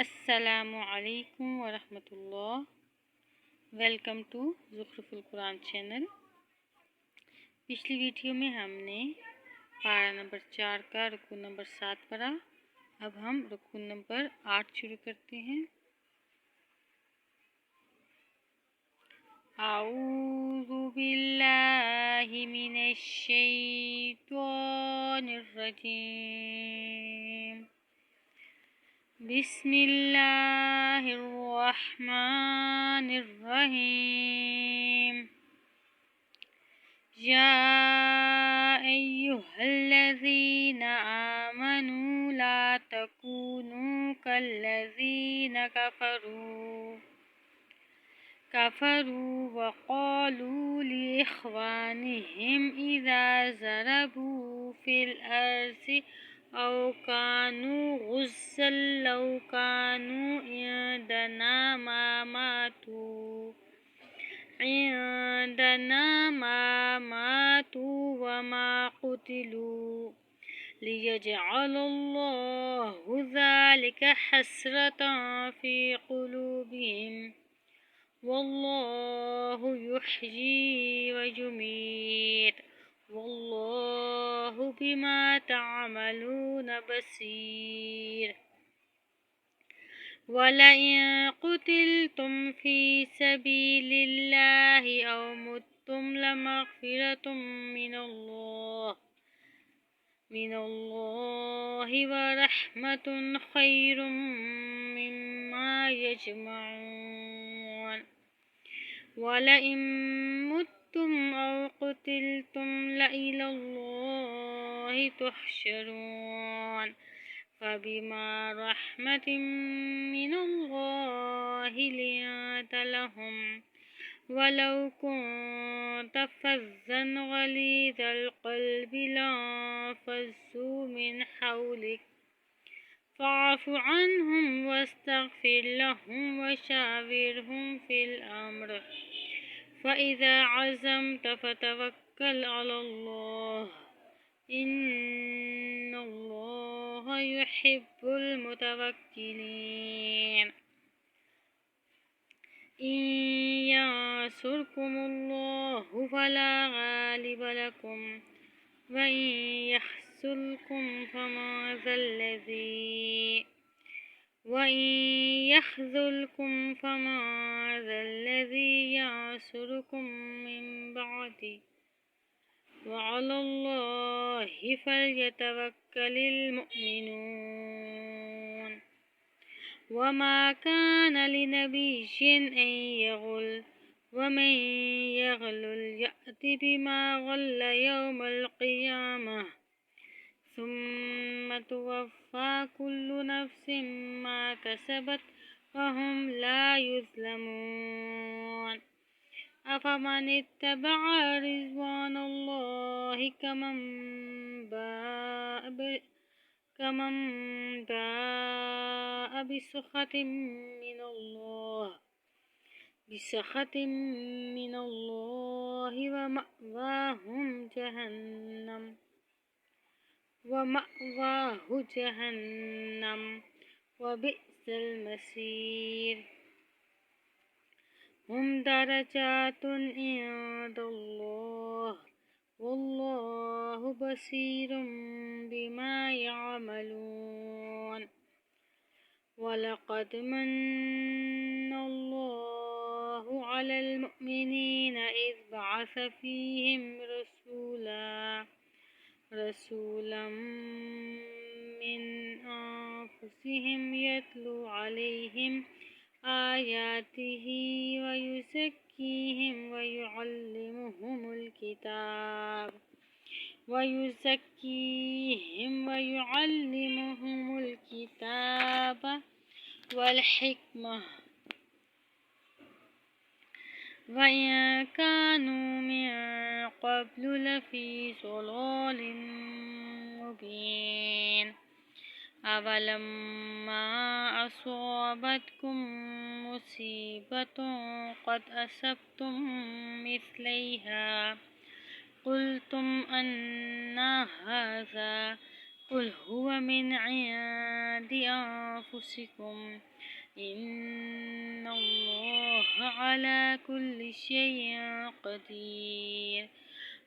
अस्सलामु अलैकुम वरहमतुल्लाह। Welcome to Zukhruful Quran channel. पिछली वीडियो में हमने पारा नंबर 4 का रुकू नंबर 7 पढ़ा। अब हम रुकू नंबर 8 शुरू करते हैं। आऊज़ु बिल्लाहि मिनश शैतानिर रजीम। बिस्मिल्लाहिर्रहमानिर्रहीम। या अय्युहल्लज़ीना आमनू ला तकूनू कल्लज़ीना कफ़रू वक़ालू लिइख़वानिहिम इज़ा ज़रबू फ़िल अर्ज़ि औ कानू गुज़्ज़न लौ कानू इंदना मा मातू व मा क़ुतिलू लियजअलल्लाहु ज़ालिका हस्रतन फ़ी क़ुलूबिहिम वल्लाहु युह्यी व युमीत वल्लाहु बिमा तअमलून बसीर। वलइन क़ुतिलतुम फ़ी सबीलिल्लाहि औ मुत्तुम लमग़फ़िरतुम मिनल्लाहि व रहमतुन ख़ैरुम मिम्मा यजमऊन। वलइन मुत्तुम औ क़ुतिलतुम लइलल्लाहि तुहशरून। फ़बिमा रहमतिन मिनल्लाहि लिन्त लहुम वलौ कुन्त फ़ज़्ज़न गलीज़ल क़ल्बि लंफ़ज़्ज़ू मिन हवलिक फ़अफ़ु अन्हुम वस्तग़फ़िर लहुम वशाविरहुम फ़िल अम्र फ़इज़ा अज़मत फ़तवक्कल अलल्लाह इन्नल्लाहा युहिब्बुल मुतवक्किलीन। इन यंसुरकुमुल्लाहु फला गालिब लकुम व इन यख़्ज़ुलकुम फमा ज़ल्लज़ी यंसुरुकुम मिन बअदि व अलल्लाहि फ़ल्यतवक्कलिल मुअ्मिनून। वमा कान लिनबिय्यिन अन यग़ुल वमन यग़लुल यअति बिमा ग़ल्ल यौमल क़ियामह सुम्मा तुवफ़्फ़ा कुल्लु नफ़्सिन मा कसबत वहुम ला युज़्लमून। अफ़मन इत्तबअ रिज़वानल्लाहि कमन बाअ बिसख़तिन मिनल्लाहि वमअवाहु जहन्नम वबिअसल मसीर। हुम दरजातुन इंदल्लाह वल्लाहु बसीरुम बिमा यअमलून। वलक़द मन्नल्लाहु अलल मुअ्मिनीना इज़ बअस फ़ीहिम रसूलन मिन अनफुसिहिम यतलू अलैहिम आयातिही व युज़क्कीहिम व युअल्लिमुहुमुल किताब वल हिकमह व इन कानू मिन क़ब्लु लफ़ी ज़लालिन मुबीन। अवलम्मा असाबतकुम मुसीबतुन क़द असबतुम मिस्लैहा क़ुल्तुम अन्ना हाज़ा قل هو من عند أنفسكم إن الله على كل شيء قدير.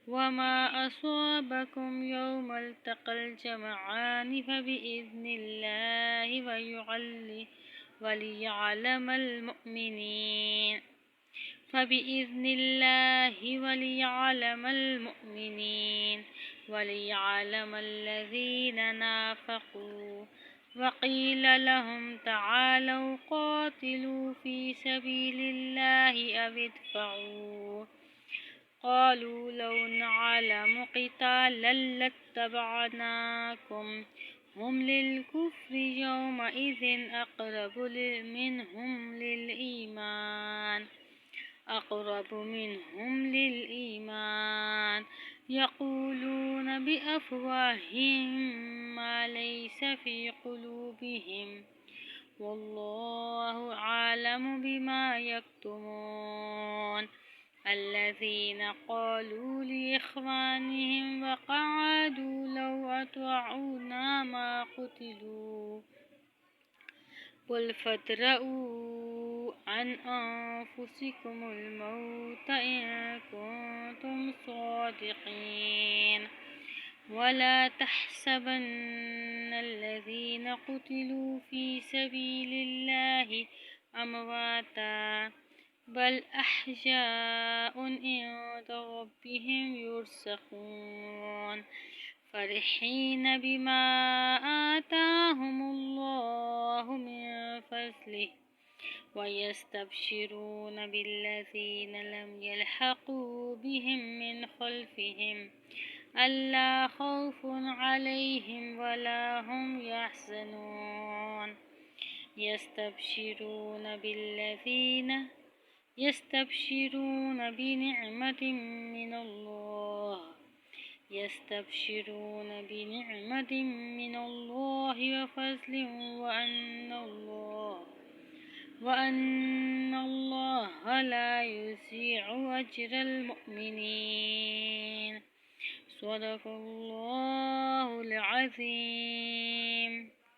وما أصابكم يوم التقى الجمعان فبإذن الله وليعلم المؤمنين وليعلم الذين نافقوا. وقيل لهم تعالوا قاتلوا في سبيل الله أو ادفعوا. قالوا لو نعلم قتالا لاتبعناكم هم للكفر يومئذ أقرب منهم للإيمان يقولون بأفواههم ما ليس في قلوبهم والله أعلم بما يكتمون. الذين قالوا لإخوانهم وقعدوا لو أطاعونا ما قتلوا قل فادرءوا عن أنفسكم الموت إن كنتم صادقين. ولا تحسبن الذين قتلوا في سبيل الله أمواتا بل أحياء عند ربهم يرزقون فرحين بما آتاهم الله من فضله ويستبشرون بالذين لم يلحقوا بهم من خلفهم ألا خوف عليهم ولا هم يحزنون. يستبشرون بنعمة من الله وفضل وأن الله لا يضيع أجر المؤمنين. صدق الله العظيم.